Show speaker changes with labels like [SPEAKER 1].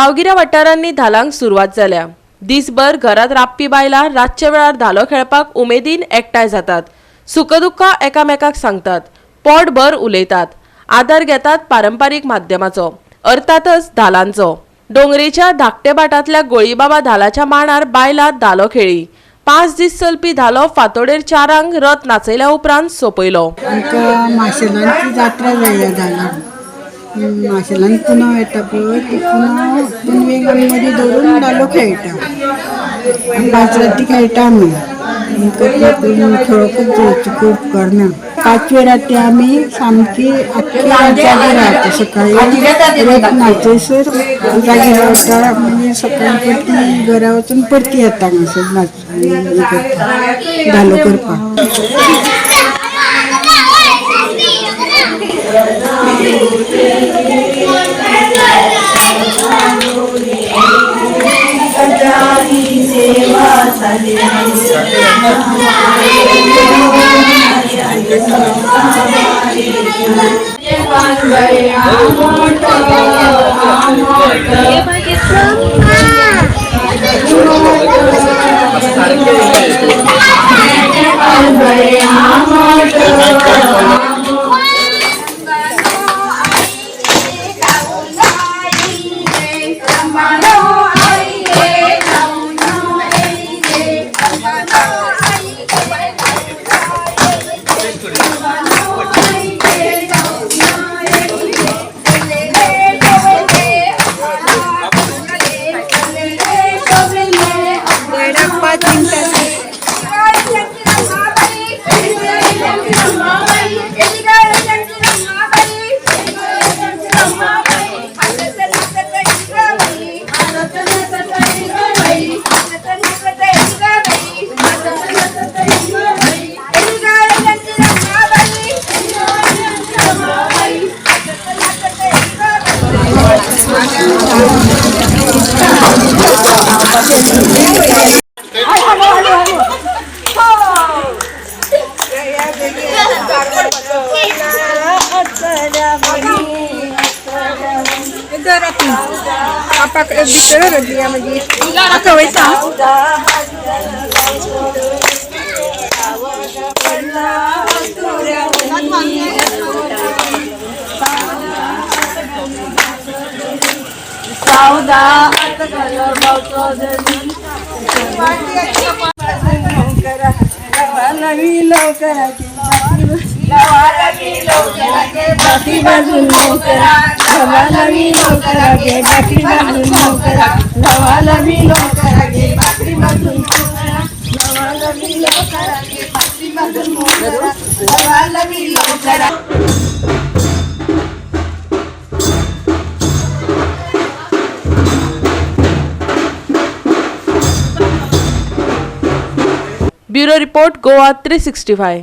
[SPEAKER 1] गांवगिऱ्या वाठारांनी धालांक सुरवात जाल्या। दिसभर घरात राबपी बायलां रातच्या वेळार धालो खेळपाक उमेदीन एकठांय जातात। सुखदुख्खा एकामेकाक सांगतात, पोटभर उलयतात, आदार घेतात पारंपारीक माध्यमाचो, अर्थातच धालांचो। डोंगरेच्या धाकटे भाटांतल्या गोळीबाबा धालाच्या मांडार बायलां धालो खेळ्ळी। 5 दीस चलपी धालो फांतोडेर 4 रथ नाचयल्या उपरांत सोंपयलो।
[SPEAKER 2] माशेलांची जात्रा जाल्या धालांक। माशेलांत पुनव येता पळय, ती पुनव पुनवेक आमी मदीं धरून धालो खेळटा। 5 राती खेळटा आमी। खेळोकूच जायची खूब उपकारना। 5वे राती आमी सामकी आख्खी रात जागी रावता। सकाळी रथ नाचयसर जागी रावता, मागीर सकाळी परती घरा वचून परती येता हांगासर धालो करपाक।
[SPEAKER 1] Bureau report Goa 365।